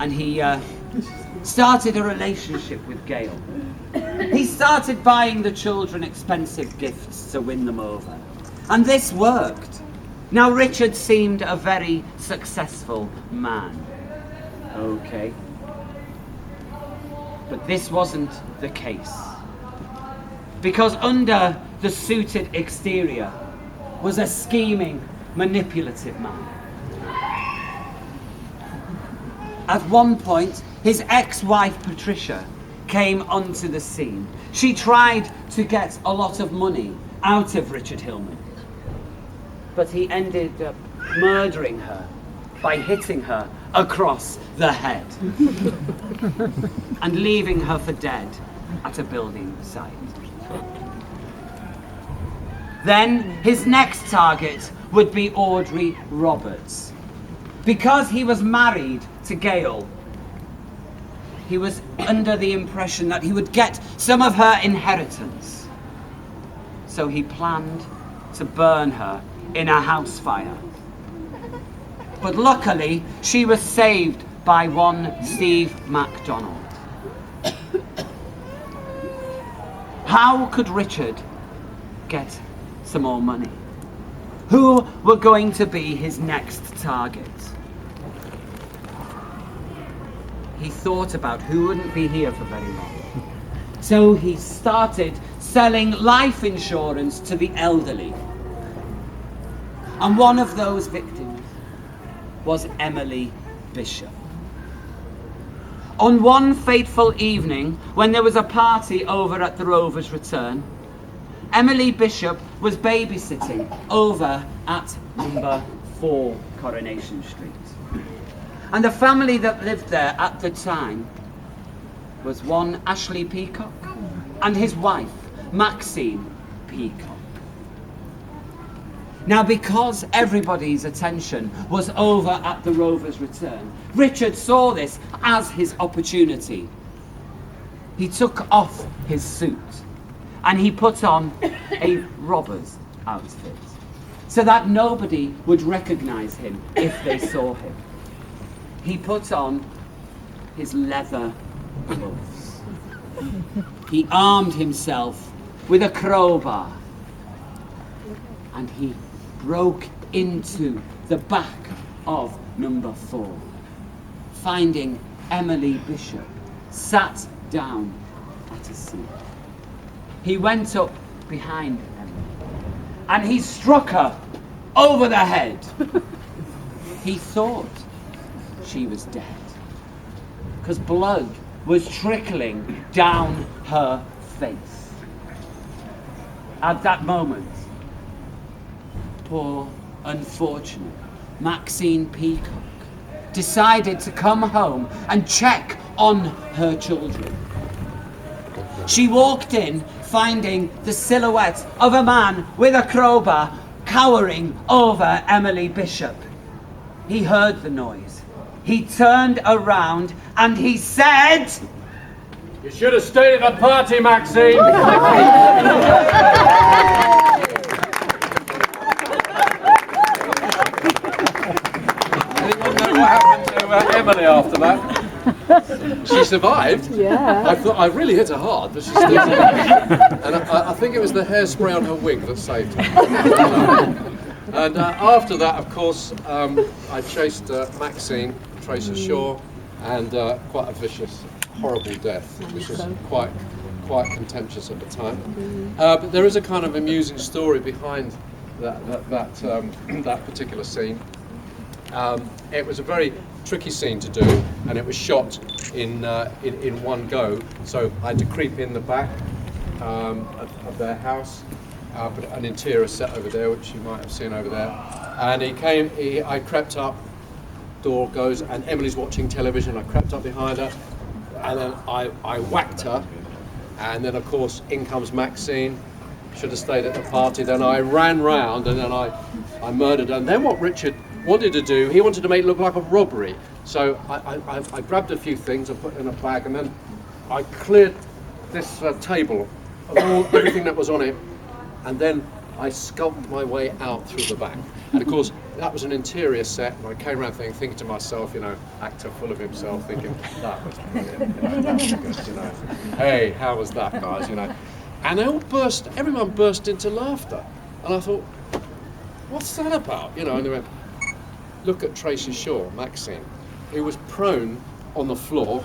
and he started a relationship with Gail. He started buying the children expensive gifts to win them over. And this worked. Now Richard seemed a very successful man. Okay. But this wasn't the case. Because under the suited exterior was a scheming, manipulative man. At one point, his ex-wife Patricia came onto the scene. She tried to get a lot of money out of Richard Hillman, but he ended up murdering her by hitting her across the head and leaving her for dead at a building site. Then his next target would be Audrey Roberts. Because he was married to Gail, he was under the impression that he would get some of her inheritance. So he planned to burn her in a house fire. But luckily, she was saved by one Steve MacDonald. How could Richard get some more money? Who were going to be his next target? He thought about who wouldn't be here for very long. So he started selling life insurance to the elderly. And one of those victims was Emily Bishop. On one fateful evening, when there was a party over at the Rover's Return, Emily Bishop was babysitting over at number 4 Coronation Street. And the family that lived there at the time was one Ashley Peacock and his wife, Maxine Peacock. Now, because everybody's attention was over at the Rover's Return, Richard saw this as his opportunity. He took off his suit and he put on a robber's outfit so that nobody would recognize him if they saw him. He put on his leather gloves. He armed himself with a crowbar and he broke into the back of number 4, finding Emily Bishop sat down at a seat. He went up behind Emily and he struck her over the head. He thought she was dead because blood was trickling down her face. At that moment, poor, unfortunate Maxine Peacock decided to come home and check on her children. She walked in, finding the silhouette of a man with a crowbar cowering over Emily Bishop. He heard the noise. He turned around and he said, "You should have stayed at the party, Maxine." Anyone know what happened to Emily after that? She survived. Yeah. I really hit her hard, but she still survived. And I think it was the hairspray on her wig that saved her. And after that, of course, I chased Maxine, Tracer Shaw, and quite a vicious, horrible death, which was quite contentious at the time. But there is a kind of amusing story behind that particular scene. It was a very tricky scene to do, and it was shot in one go. So I had to creep in the back of their house, put an interior set over there, which you might have seen over there. And I crept up, door goes, and Emily's watching television. I crept up behind her, and then I whacked her. And then, of course, in comes Maxine. Should have stayed at the party. Then I ran round, and then I murdered her. And then what Richard wanted to do, he wanted to make it look like a robbery. So I grabbed a few things and put it in a bag, and then I cleared this table of everything that was on it, and then I skulked my way out through the back. And of course, that was an interior set, and I came around thinking to myself, you know, actor full of himself, thinking, that was brilliant, that was good, you know. Hey, how was that, guys, you know? And they all everyone burst into laughter. And I thought, what's that about? You know, and they went, look at Tracy Shaw, Maxine, who was prone on the floor,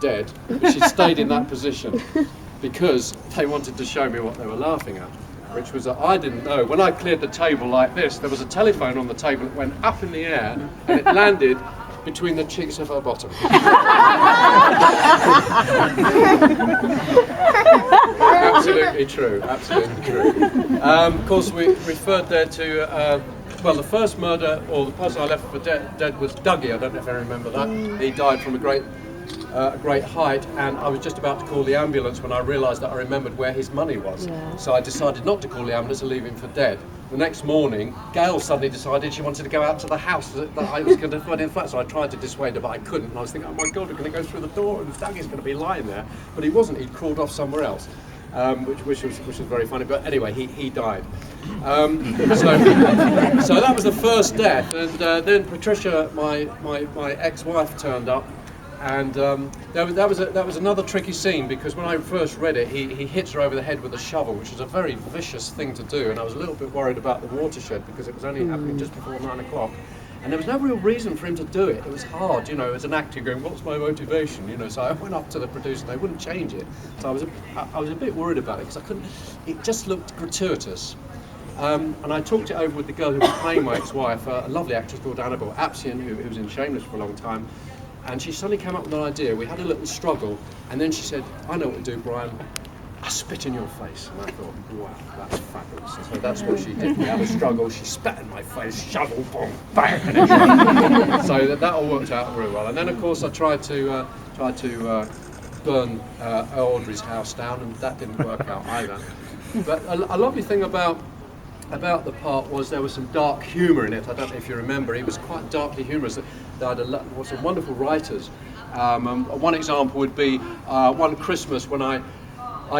dead, but she stayed in that position because they wanted to show me what they were laughing at, which was that I didn't know. When I cleared the table like this, there was a telephone on the table that went up in the air and it landed between the cheeks of her bottom. Absolutely true, absolutely true. Of course, we referred there to, well, the first murder, or the person I left for dead was Dougie. I don't know if I remember that. He died from a great height, and I was just about to call the ambulance when I realised that I remembered where his money was. Yeah. So I decided not to call the ambulance and leave him for dead. The next morning, Gail suddenly decided she wanted to go out to the house that I was going to find in the flat, so I tried to dissuade her, but I couldn't. And I was thinking, oh my God, we're going to go through the door and Dougie's going to be lying there. But he wasn't, he'd crawled off somewhere else, which was very funny. But anyway, he died. So that was the first death. And then Patricia, my ex-wife, turned up. And that was another tricky scene, because when I first read it, he hits her over the head with a shovel, which is a very vicious thing to do, and I was a little bit worried about the watershed because it was only happening just before 9 o'clock, and there was no real reason for him to do it. It was hard, you know, as an actor going, what's my motivation, you know? So I went up to the producer, they wouldn't change it, so I was a bit worried about it because I couldn't. It just looked gratuitous. And I talked it over with the girl who was playing my ex-wife, a lovely actress called Annabelle Apsian, who was in Shameless for a long time. And she suddenly came up with an idea. We had a little struggle, and then she said, I know what to do, Brian. I spit in your face. And I thought, wow, that's fabulous. And so that's what she did. We had a struggle, she spat in my face, shovel, boom, bang. So that all worked out very well. And then, of course, I tried to burn Audrey's house down, and that didn't work out either. But a lovely thing about the part was there was some dark humour in it. I don't know if you remember, he was quite darkly humorous. There were some wonderful writers. One example would be one Christmas when I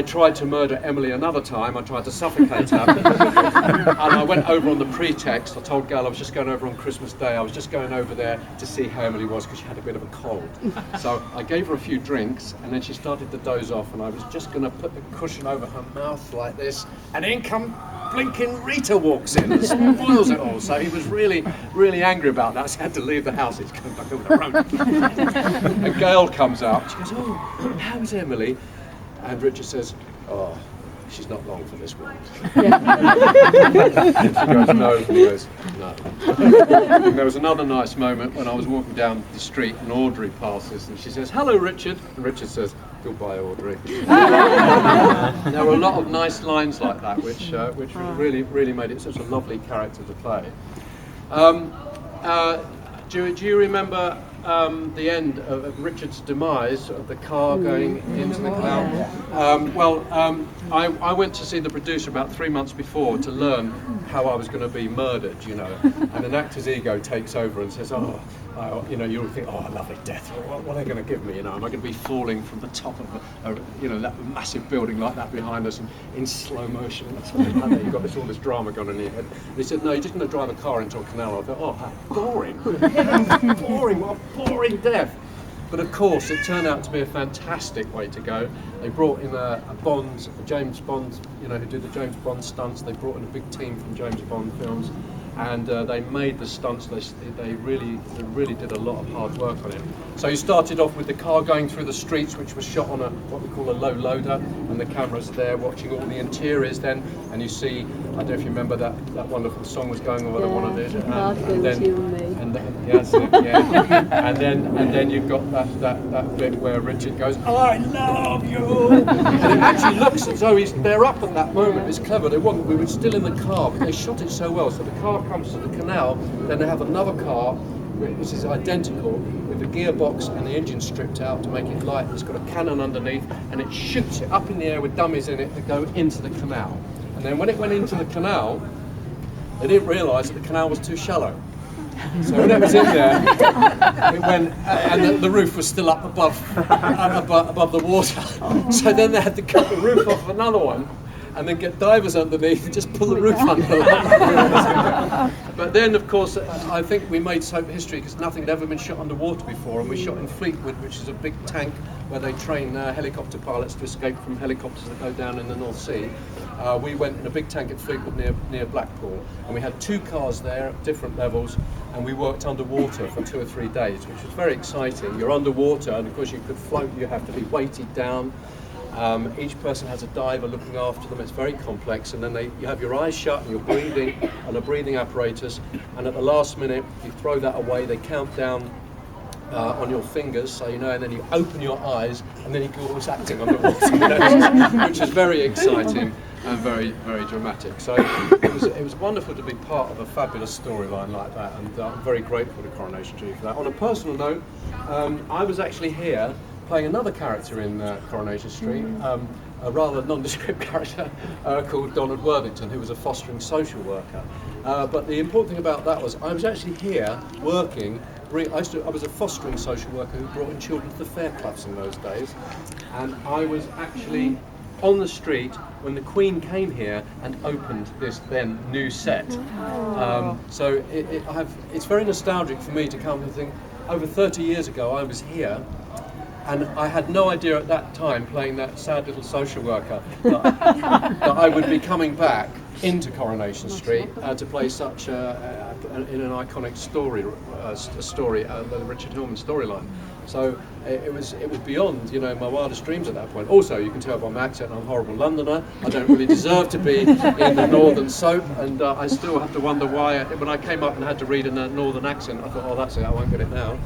tried to murder Emily another time. I tried to suffocate her. And I went over on the pretext. I told Gail I was just going over on Christmas Day. I was just going over there to see how Emily was because she had a bit of a cold. So I gave her a few drinks, and then she started to doze off, and I was just going to put the cushion over her mouth like this, and in come blinking Rita walks in and spoils it all. So he was really, really angry about that. So I had to leave the house. He's going back over the road. And Gail comes out. She goes, oh, how's Emily? And Richard says, oh, she's not long for this one. And she goes, no. And he goes, no. And there was another nice moment when I was walking down the street and Audrey passes and she says, hello, Richard. And Richard says, goodbye, Audrey. There were a lot of nice lines like that, which really, really made it such a lovely character to play. Do you remember the end of Richard's demise, of the car going into the canal? I went to see the producer about 3 months before to learn how I was going to be murdered, you know, and an actor's ego takes over and says, you know, you'll think, oh, a lovely death, what are they going to give me, you know, am I going to be falling from the top of you know, that massive building like that behind us and in slow motion, and something like that. You've got all this drama going on in your head. And he said, no, you're just going to drive a car into a canal. I thought, oh, how boring. Boring, what a boring death. But of course, it turned out to be a fantastic way to go. They brought in a James Bond, you know, who did the James Bond stunts. They brought in a big team from James Bond films, and they made the stunts. They really did a lot of hard work on it. So you started off with the car going through the streets, which was shot on what we call a low loader, and the camera's there watching all the interiors then, and you see, I don't know if you remember that wonderful song was going on with one of these, and then you've got that bit where Richard goes, I love you, and it actually looks as though they're up at that moment. It's clever. We were still in the car, but they shot it so well. So the car comes to the canal, then they have another car which is identical, with the gearbox and the engine stripped out to make it light. It's got a cannon underneath, and it shoots it up in the air with dummies in it that go into the canal. And then when it went into the canal, they didn't realise that the canal was too shallow. So when it was in there, it went, and the roof was still up above the water. So then they had to cut the roof off another one, and then get divers underneath and just pull the roof under them. But then, of course, I think we made some history because nothing had ever been shot underwater before, and we shot in Fleetwood, which is a big tank where they train helicopter pilots to escape from helicopters that go down in the North Sea. We went in a big tank at Fleetwood near Blackpool, and we had 2 cars there at different levels, and we worked underwater for 2 or 3 days, which was very exciting. You're underwater, and of course you could float, you have to be weighted down. Each person has a diver looking after them. It's very complex, and then you have your eyes shut and you're breathing on a breathing apparatus, and at the last minute you throw that away. They count down on your fingers, so you know, and then you open your eyes, and then you go almost acting underwater, you know, which is very exciting and very, very dramatic. So it was wonderful to be part of a fabulous storyline like that, and I'm very grateful to Coronation Street for that. On a personal note, I was actually here playing another character in Coronation Street, a rather nondescript character called Donald Worthington, who was a fostering social worker. But the important thing about that was I was actually here working. I was a fostering social worker who brought in children to the fair clubs in those days, and I was actually on the street when the Queen came here and opened this then new set. So it's very nostalgic for me to come and think, over 30 years ago I was here, and I had no idea at that time, playing that sad little social worker, that I would be coming back into Coronation Street to play such in an iconic story, the Richard Hillman storyline. So it was beyond, you know, my wildest dreams at that point. Also, you can tell by my accent, I'm a horrible Londoner. I don't really deserve to be in the northern soap, and I still have to wonder why. When I came up and had to read in a northern accent, I thought, oh, that's it, I won't get it now.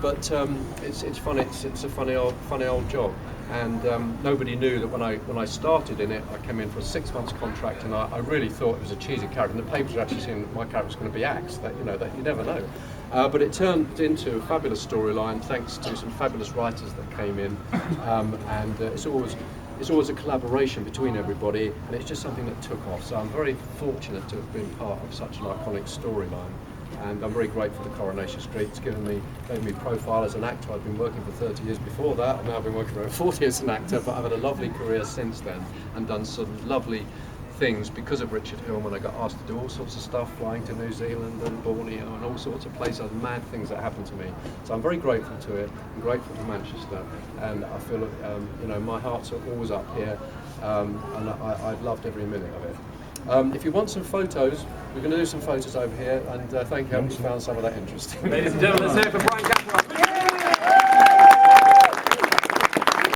But it's funny. It's a funny old job. And nobody knew that when I started in it, I came in for a 6-month contract, and I really thought it was a cheesy character. And the papers were actually saying that my character was going to be axed. That you never know. But it turned into a fabulous storyline thanks to some fabulous writers that came in, and it's always a collaboration between everybody, and it's just something that took off. So I'm very fortunate to have been part of such an iconic storyline. And I'm very grateful to Coronation Street. It's gave me profile as an actor. I've been working for 30 years before that, and now I've been working for over 40 years as an actor, but I've had a lovely career since then and done some lovely things because of Richard Hillman. I got asked to do all sorts of stuff, flying to New Zealand and Borneo and all sorts of places, mad things that happened to me. So I'm very grateful to it. I'm grateful to Manchester, and I feel my heart's always up here, and I've loved every minute of it. If you want some photos, we're going to do some photos over here, and thank you. I hope you found some of that interesting. Ladies and gentlemen, let's hear it for Brian Cameron.